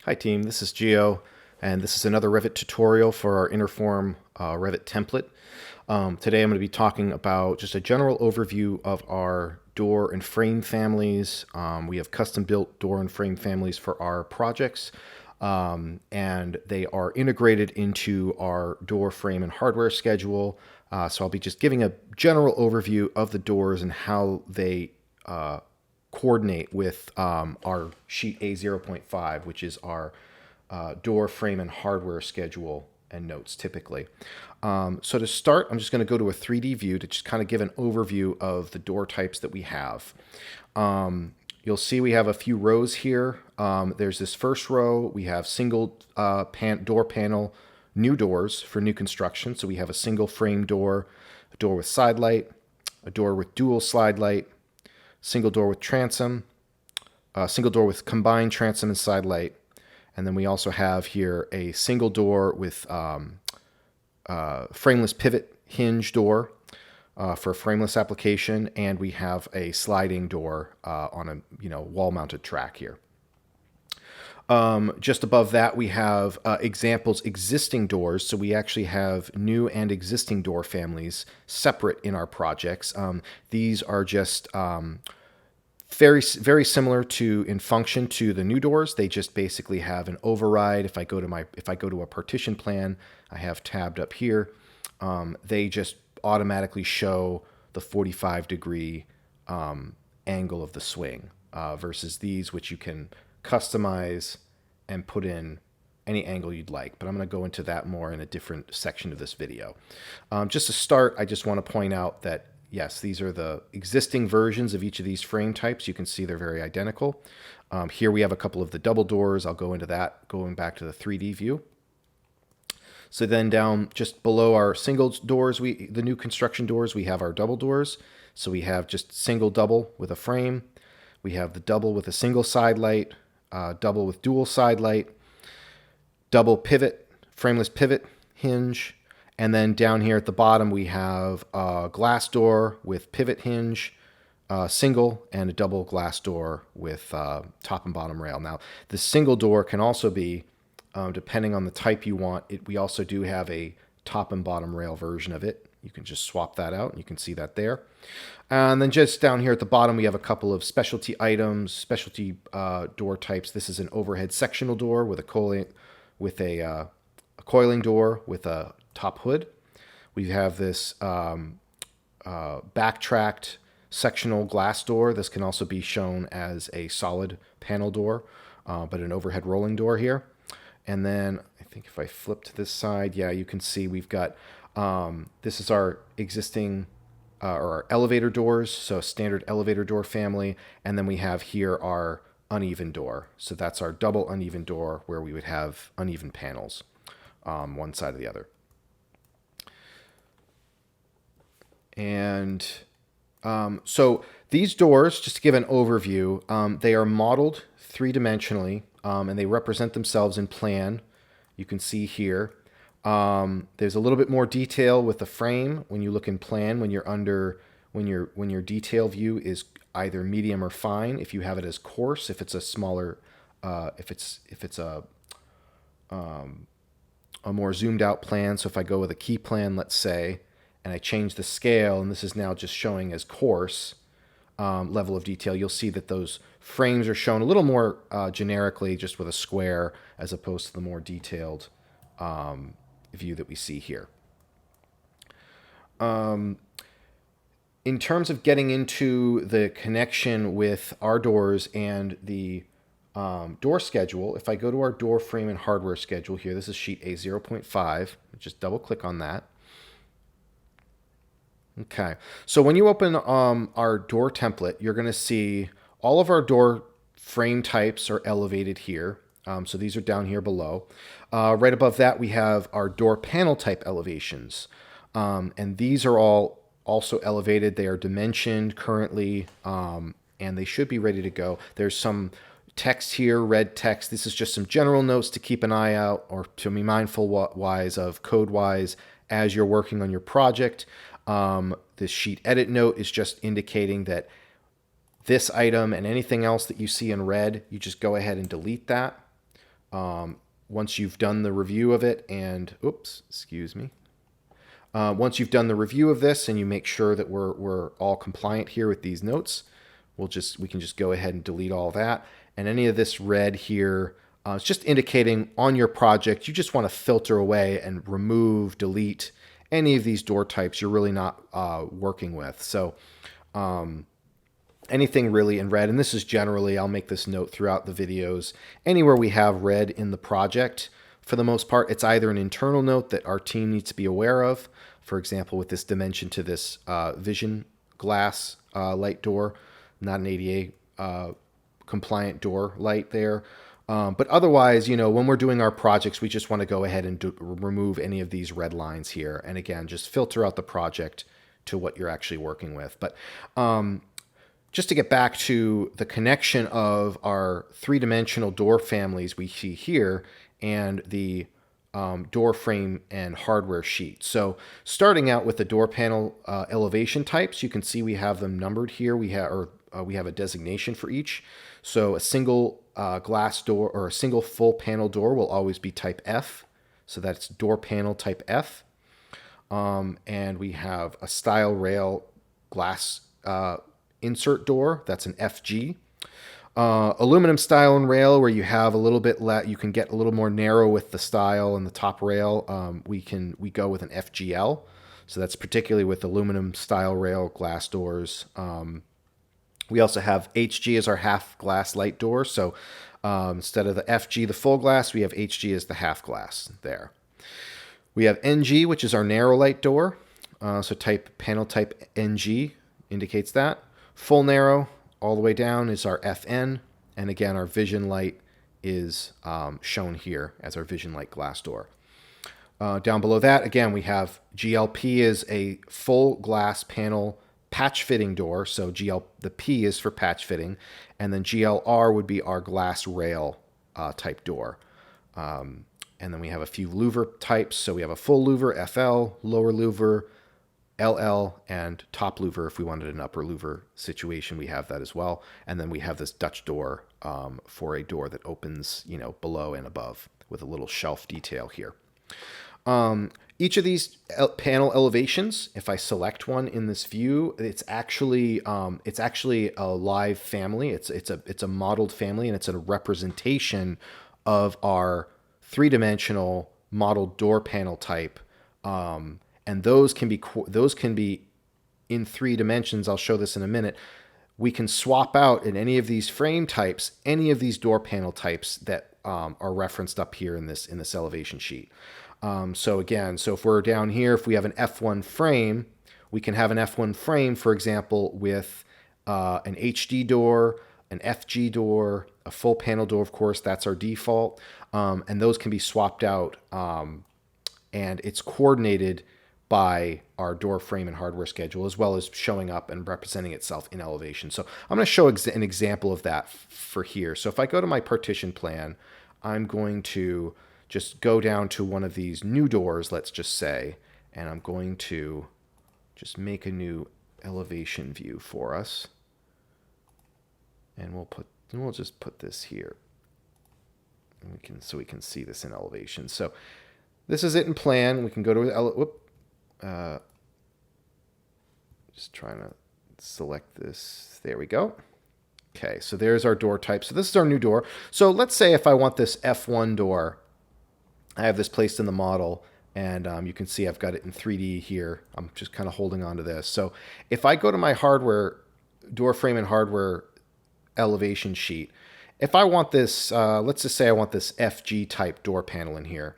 Hi team, this is Gio, and this is another Revit tutorial for our INTERFORM Revit template. Today I'm going to be talking about just a general overview of our door and frame families. We have custom built door and frame families for our projects, and they are integrated into our door frame and hardware schedule. So I'll be just giving a general overview of the doors and how they coordinate with our sheet A0.5, which is our door frame and hardware schedule and notes typically. So to start, I'm just going to go to a 3D view to just kind of give an overview of the door types that we have. You'll see we have a few rows here. There's this first row. We have single door panel, new doors for new construction. So we have a single frame door, a door with side light, a door with dual slide light, single door with transom, single door with combined transom and side light. And then we also have here a single door with frameless pivot hinge door for a frameless application. And we have a sliding door on a wall-mounted track here. Just above that, we have examples existing doors. So we actually have new and existing door families separate in our projects. These are just very similar in function to the new doors. They just basically have an override. If I go to a partition plan, I have tabbed up here. They just automatically show the 45-degree angle of the swing versus these, which you can customize and put in any angle you'd like. But I'm going to go into that more in a different section of this video. Just to start, I just want to point out that yes, these are the existing versions of each of these frame types. You can see they're very identical. Here we have a couple of the double doors. I'll go into that going back to the 3D view. So then down just below our single doors, the new construction doors, we have our double doors. So we have just single double with a frame. We have the double with a single side light, double with dual side light, double pivot, frameless pivot hinge. And then down here at the bottom, we have a glass door with pivot hinge, single, and a double glass door with top and bottom rail. Now, the single door can also be, depending on the type you want, we also do have a top and bottom rail version of it. You can just swap that out, and you can see that there. And then just down here at the bottom, we have a couple of specialty items, specialty door types. This is an overhead sectional door with a coiling door with a top hood. We have this backtracked sectional glass door. This can also be shown as a solid panel door, but an overhead rolling door here. And then I think if I flip to this side, yeah, you can see we've got, this is our existing or our elevator doors, so standard elevator door family. And then we have here our uneven door. So that's our double uneven door where we would have uneven panels one side or the other. And so these doors, just to give an overview, they are modeled three-dimensionally, and they represent themselves in plan. You can see here. There's a little bit more detail with the frame when you look in plan. When your detail view is either medium or fine. If you have it as coarse, if it's a smaller, if it's a more zoomed out plan. So if I go with a key plan, let's say, and I change the scale, and this is now just showing as coarse level of detail, you'll see that those frames are shown a little more generically, just with a square, as opposed to the more detailed view that we see here. In terms of getting into the connection with our doors and the door schedule, if I go to our door frame and hardware schedule here, this is sheet A0.5, just double click on that. Okay, so when you open our door template, you're going to see all of our door frame types are elevated here. So these are down here below. Right above that, we have our door panel type elevations. And these are all also elevated. They are dimensioned currently, and they should be ready to go. There's some text here, red text. This is just some general notes to keep an eye out or to be mindful wise of code-wise as you're working on your project. This sheet edit note is just indicating that this item and anything else that you see in red, you just go ahead and delete that. Once you've done the review of it and, oops, excuse me. Once you've done the review of this and you make sure that we're all compliant here with these notes, we can just go ahead and delete all that. And any of this red here, it's just indicating on your project, you just want to filter away and remove, delete any of these door types you're really not working with. So anything really in red, and this is generally, I'll make this note throughout the videos, anywhere we have red in the project, for the most part, it's either an internal note that our team needs to be aware of. For example, with this dimension to this vision glass light door, not an ADA compliant door light there. But otherwise, when we're doing our projects, we just want to go ahead and remove any of these red lines here. And again, just filter out the project to what you're actually working with. But just to get back to the connection of our three-dimensional door families we see here and the door frame and hardware sheet. So starting out with the door panel elevation types, you can see we have them numbered here. We have a designation for each. So a single glass door or a single full panel door will always be type F. So that's door panel type F. And we have a style rail glass insert door. That's an FG. Aluminum style and rail, where you have a little bit you can get a little more narrow with the style and the top rail. We go with an FGL. So that's particularly with aluminum style rail glass doors. We also have HG as our half glass light door. So instead of the FG, the full glass, we have HG as the half glass there. We have NG, which is our narrow light door. So panel type NG indicates that. Full narrow all the way down is our FN. And again, our vision light is shown here as our vision light glass door. Down below that, again, we have GLP is a full glass panel patch fitting door. So the P is for patch fitting. And then GLR would be our glass rail type door. And then we have a few louver types. So we have a full louver, FL, lower louver, LL, and top louver. If we wanted an upper louver situation, we have that as well. And then we have this Dutch door for a door that opens, below and above with a little shelf detail here. Each of these panel elevations, if I select one in this view, it's actually a live family. It's a modeled family, and it's a representation of our three-dimensional modeled door panel type. And those can be in 3 dimensions. I'll show this in a minute. We can swap out in any of these frame types, any of these door panel types that are referenced up here in this elevation sheet. So if we're down here, if we have an F1 frame, we can have an F1 frame, for example, with an HD door, an FG door, a full panel door, of course, that's our default. And those can be swapped out, and it's coordinated by our door frame and hardware schedule, as well as showing up and representing itself in elevation. So I'm going to show an example of that for here. So if I go to my partition plan, I'm going to just go down to one of these new doors, let's just say, and I'm going to just make a new elevation view for us. And we'll just put this here. And we can see this in elevation. So this is it in plan. We can go to just trying to select this. There we go. Okay, so there's our door type. So this is our new door. So let's say if I want this F1 door, I have this placed in the model, and you can see I've got it in 3D here. I'm just kind of holding on to this. So if I go to my hardware, door frame and hardware elevation sheet, if I want this, let's just say I want this FG type door panel in here.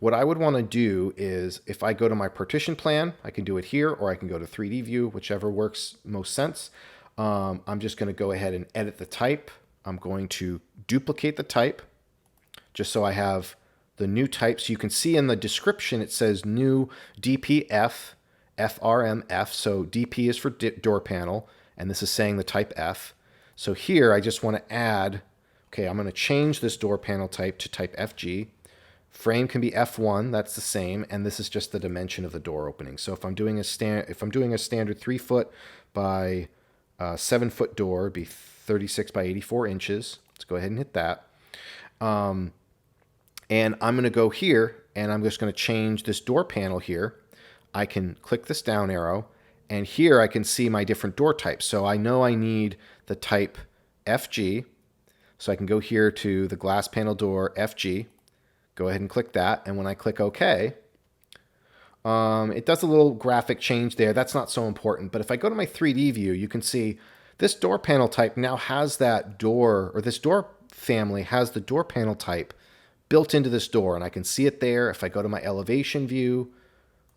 What I would want to do is, if I go to my partition plan, I can do it here, or I can go to 3D view, whichever works most sense. I'm just going to go ahead and edit the type. I'm going to duplicate the type, just so I have the new type. So you can see in the description, it says new DPF, FRMF. So DP is for door panel, and this is saying the type F. So here, I just want to add, okay, I'm going to change this door panel type to type FG. Frame can be F1, that's the same, and this is just the dimension of the door opening. So if I'm doing a standard 3 foot by 7 foot door, it'd be 36 by 84 inches. Let's go ahead and hit that. And I'm going to go here and I'm just going to change this door panel here. I can click this down arrow and here I can see my different door types. So I know I need the type FG. So I can go here to the glass panel door FG, go ahead and click that. And when I click OK, it does a little graphic change there. That's not so important. But if I go to my 3D view, you can see this door panel type now has that door, or this door family has the door panel type built into this door. And I can see it there. If I go to my elevation view,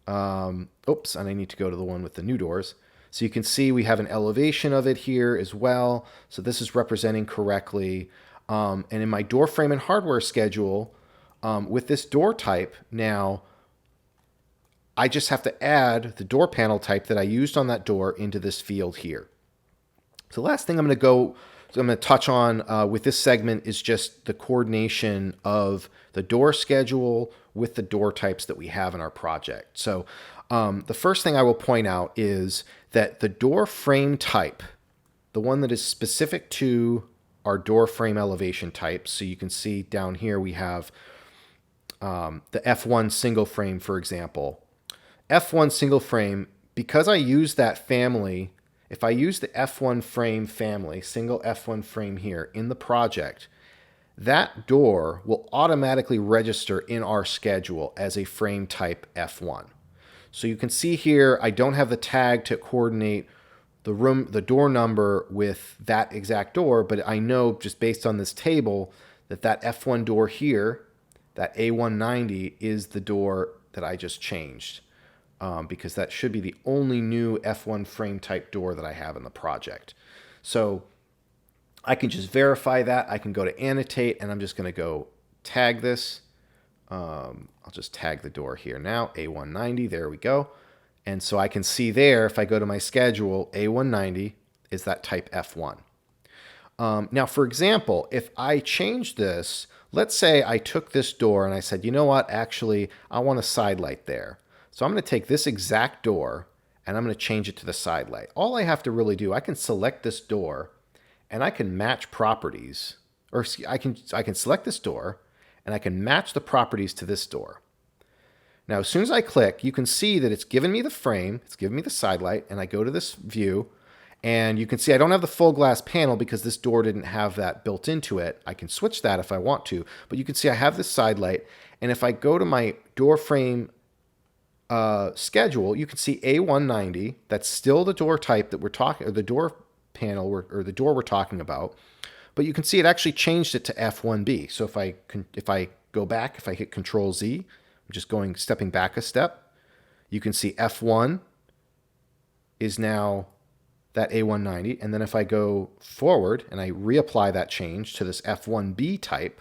oops, and I need to go to the one with the new doors. So you can see we have an elevation of it here as well. So this is representing correctly. And in my door frame and hardware schedule, with this door type now, I just have to add the door panel type that I used on that door into this field here. So the last thing I'm going to touch on with this segment is just the coordination of the door schedule with the door types that we have in our project. So the first thing I will point out is that the door frame type, the one that is specific to our door frame elevation type, so you can see down here we have the F1 single frame, for example. F1 single frame, because I use that family, if I use the F1 frame family, single F1 frame here in the project, that door will automatically register in our schedule as a frame type F1. So you can see here, I don't have the tag to coordinate the door number with that exact door, but I know just based on this table that that F1 door here, that A190, is the door that I just changed. Because that should be the only new F1 frame type door that I have in the project. So I can just verify that. I can go to annotate, and I'm just going to go tag this. I'll just tag the door here now, A190. There we go. And so I can see there, if I go to my schedule, A190 is that type F1. Now, for example, if I change this, let's say I took this door and I said, you know what, actually, I want a side light there. So I'm going to take this exact door and I'm going to change it to the side light. All I have to really do, I can select this door and I can match properties, or I can select this door and I can match the properties to this door. Now, as soon as I click, you can see that it's given me the frame, it's given me the side light, and I go to this view, and you can see I don't have the full glass panel because this door didn't have that built into it. I can switch that if I want to, but you can see I have this side light, and if I go to my door frame schedule, you can see A190, that's still the door type that we're talking, or the door panel, or the door we're talking about, but you can see it actually changed it to F1B. So if I go back, if I hit Control Z, I'm just stepping back a step, you can see F1 is now that A190. And then if I go forward and I reapply that change to this F1B type,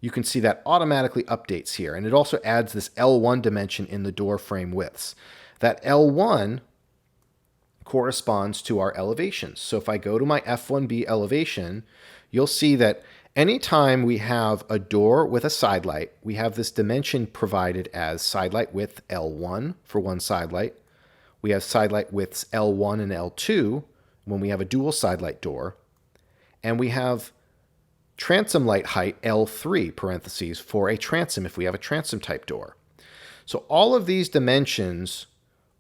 you can see that automatically updates here. And it also adds this L1 dimension in the door frame widths. That L1 corresponds to our elevations. So if I go to my F1B elevation, you'll see that anytime we have a door with a side light, we have this dimension provided as side light width L1 for one side light. We have side light widths L1 and L2 when we have a dual side light door. And we have transom light height L3 parentheses for a transom if we have a transom type door. So all of these dimensions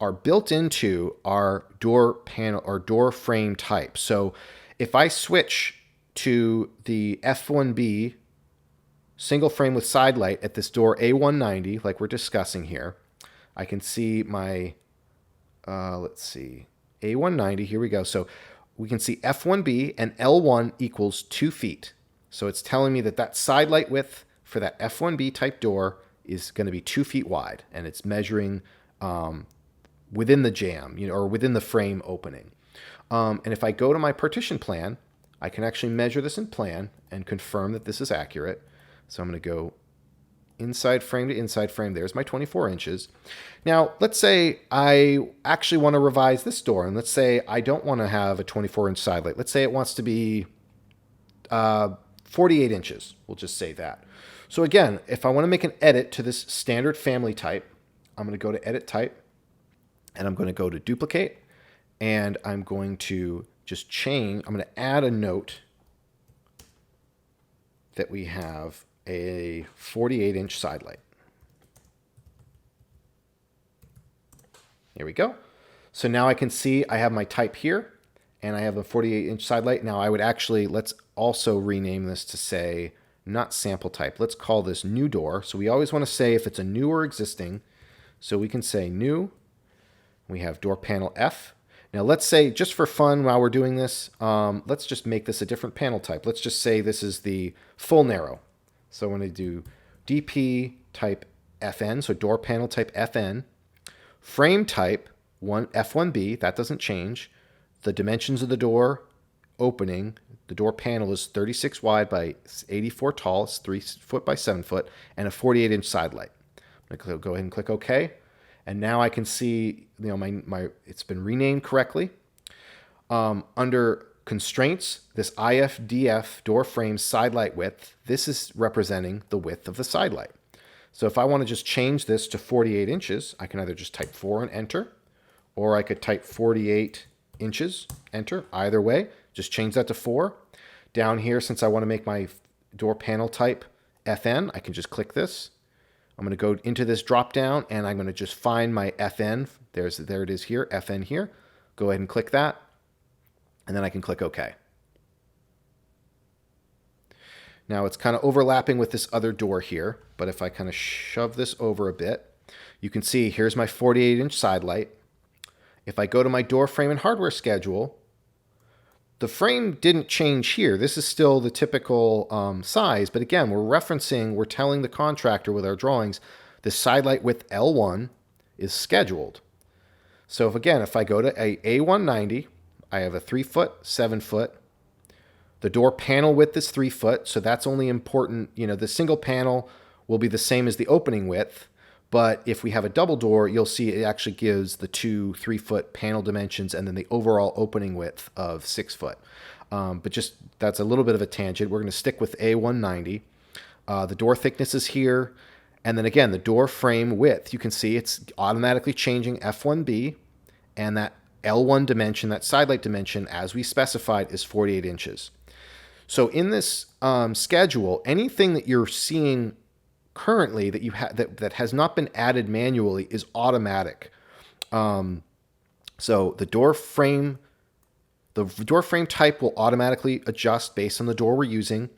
are built into our door panel or door frame type. So if I switch to the F1B single frame with side light at this door A190, like we're discussing here, I can see my, let's see, A190, here we go. So we can see F1B and L1 equals 2 feet. So it's telling me that that side light width for that F1B type door is going to be 2 feet wide, and it's measuring within the jamb, or within the frame opening. And if I go to my partition plan, I can actually measure this in plan and confirm that this is accurate. So I'm going to go inside frame to inside frame. There's my 24 inches. Now, let's say I actually want to revise this door, and let's say I don't want to have a 24-inch side light. Let's say it wants to be 48 inches. We'll just say that. So again, if I want to make an edit to this standard family type, I'm going to go to Edit Type, and I'm going to go to Duplicate, and I'm going to I'm going to add a note that we have a 48-inch side light. Here we go. So now I can see I have my type here, and I have a 48-inch side light. Now I would actually, let's also rename this to say, not sample type. Let's call this new door. So we always want to say if it's a new or existing. So we can say new. We have door panel F. Now let's say, just for fun while we're doing this, let's just make this a different panel type. Let's just say this is the full narrow. So I'm going to do DP type FN, so door panel type FN. Frame type F1B, that doesn't change. The dimensions of the door opening, the door panel is 36 wide by 84 tall, it's 3 foot by 7 foot, and a 48-inch side light. I'm going to go ahead and click OK. And now I can see, my it's been renamed correctly. Under constraints, this IFDF door frame side light width, this is representing the width of the side light. So if I want to just change this to 48 inches, I can either just type 4 and enter, or I could type 48 inches, enter. Either way, just change that to 4. Down here, since I want to make my door panel type FN, I can just click this. I'm going to go into this drop down, and I'm going to just find my FN. There it is here, FN here. Go ahead and click that, and then I can click OK. Now it's kind of overlapping with this other door here, but if I kind of shove this over a bit, you can see here's my 48-inch side light. If I go to my door frame and hardware schedule, the frame didn't change here. This is still the typical size, but again, we're telling the contractor with our drawings, the side light width L1 is scheduled. So if I go to a A190, I have a 3 foot, 7 foot. The door panel width is 3 foot, so that's only important. The single panel will be the same as the opening width, but if we have a double door, you'll see it actually gives the 2 3-foot panel dimensions and then the overall opening width of 6 foot. But just that's a little bit of a tangent. We're going to stick with A190. The door thickness is here. And then again, the door frame width, you can see it's automatically changing F1B, and that L1 dimension, that side light dimension, as we specified, is 48 inches. So in this schedule, anything that you're seeing currently that you that has not been added manually is automatic. So the door frame type will automatically adjust based on the door we're using.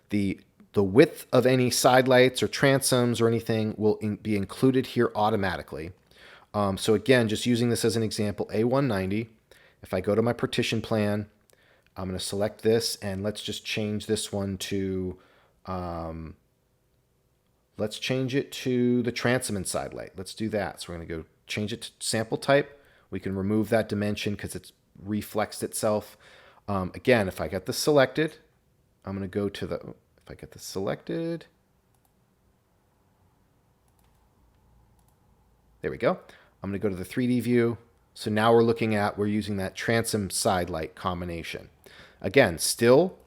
The width of any side lights or transoms or anything will be included here automatically. So again, just using this as an example, A190. If I go to my partition plan, I'm going to select this, and let's just change this one to, let's change it to the transom and side light. Let's do that. So we're going to go change it to sample type. We can remove that dimension because it's reflexed itself. Again, if I get this selected, I'm going to go to if I get this selected, there we go. I'm going to go to the 3D view. So now we're using that transom side light combination. Again, still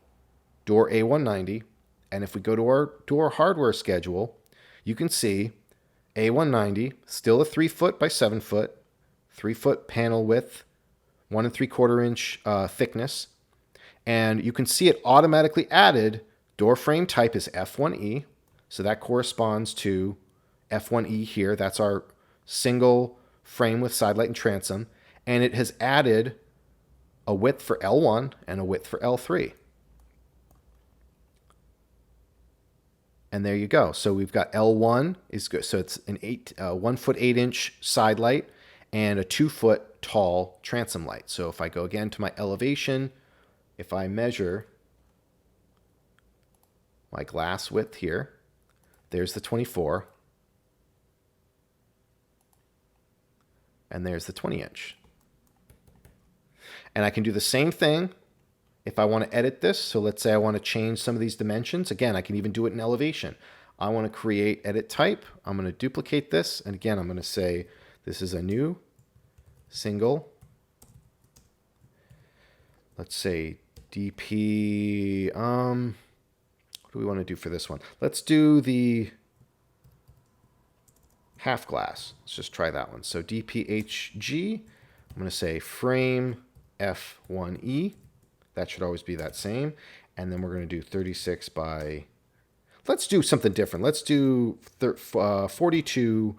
door A190. And if we go to our door hardware schedule, you can see A190, still a 3 foot by 7 foot, 3 foot panel width, 1 3/4 inch thickness. And you can see it automatically added door frame type is F1E. So that corresponds to F1E here. That's our single frame with side light and transom. And it has added a width for L1 and a width for L3. And there you go. So we've got L1 is good. So it's an 1 foot 8 inch side light and a 2 foot tall transom light. So if I go again to my elevation, if I measure my glass width here, there's the 24. And there's the 20 inch. And I can do the same thing if I want to edit this. So let's say I want to change some of these dimensions. Again, I can even do it in elevation. I want to create edit type. I'm going to duplicate this. And again, I'm going to say this is a new single. Let's say DP. What do we want to do for this one? Let's do the half glass. Let's just try that one. So DPHG. I'm going to say frame F1E. That should always be that same. And then we're going to do 36 by, let's do something different. Let's do 42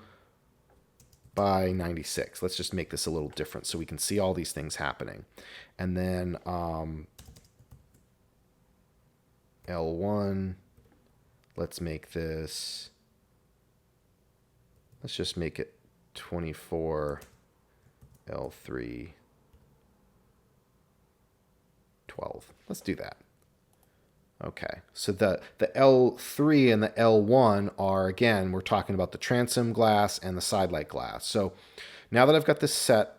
by 96. Let's just make this a little different so we can see all these things happening. And then L1, let's make this, let's just make it 24, L3, 12. Let's do that. Okay, so the L3 and the L1 are, again, we're talking about the transom glass and the sidelight glass. So now that I've got this set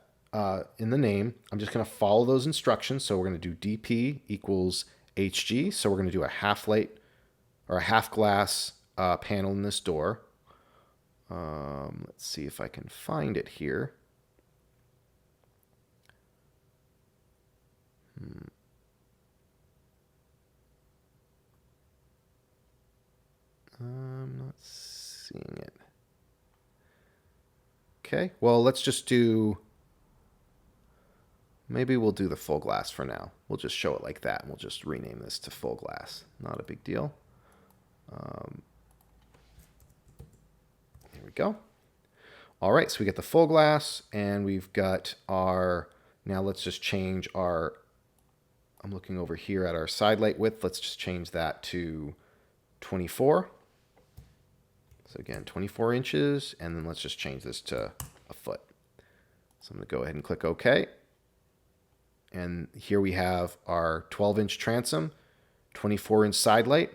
in the name, I'm just going to follow those instructions. So we're going to do DP equals HG. So we're going to do a half light or a half glass panel in this door. Let's see if I can find it here. I'm not seeing it. Okay, well, let's just do, maybe we'll do the full glass for now. We'll just show it like that, and we'll just rename this to full glass. Not a big deal. Here we go. All right, so we get the full glass, and we've got our, now let's just change our, I'm looking over here at our side light width. Let's just change that to 24. So again, 24 inches, and then let's just change this to a foot. So I'm going to go ahead and click OK. And here we have our 12-inch transom, 24-inch side light.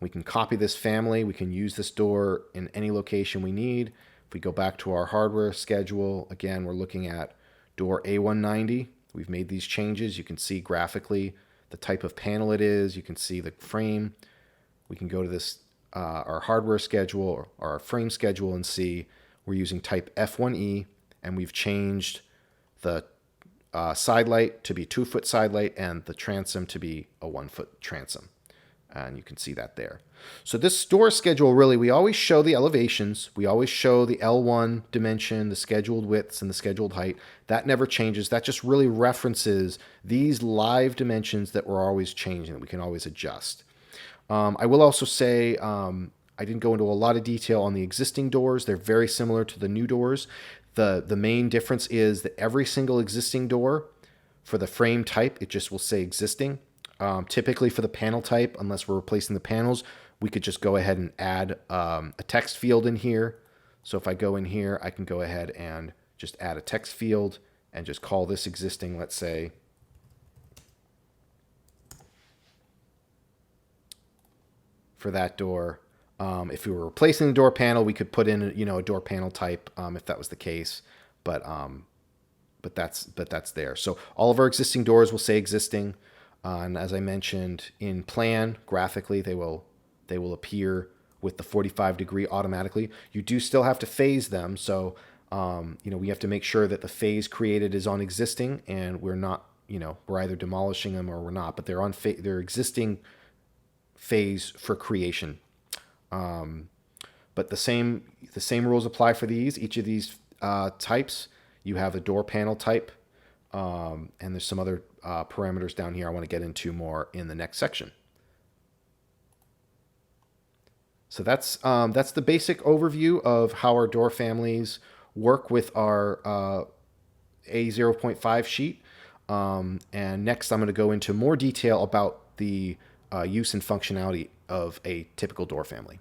We can copy this family. We can use this door in any location we need. If we go back to our hardware schedule, again, we're looking at door A190. We've made these changes. You can see graphically the type of panel it is. You can see the frame. We can go to this our hardware schedule or our frame schedule and see we're using type F1E, and we've changed the side light to be 2-foot side light and the transom to be a 1-foot transom. And you can see that there. So this door schedule, really, we always show the elevations. We always show the L1 dimension, the scheduled widths, and the scheduled height. That never changes. That just really references these live dimensions that we're always changing, that we can always adjust. I will also say I didn't go into a lot of detail on the existing doors. They're very similar to the new doors. The main difference is that every single existing door for the frame type, it just will say existing. Typically for the panel type, unless we're replacing the panels, we could just go ahead and add a text field in here. So if I go in here, I can go ahead and just add a text field and just call this existing, let's say. For that door. If we were replacing the door panel, we could put in a door panel type if that was the case. But that's there. So all of our existing doors will say existing, and as I mentioned in plan, graphically they will appear with the 45-degree automatically. You do still have to phase them, so we have to make sure that the phase created is on existing, and we're not we're either demolishing them or we're not, but they're on they're existing phase for creation. But the same rules apply for these. Each of these types, you have a door panel type, and there's some other parameters down here I want to get into more in the next section. So that's the basic overview of how our door families work with our A0.5 sheet. And next I'm going to go into more detail about the use and functionality of a typical door family.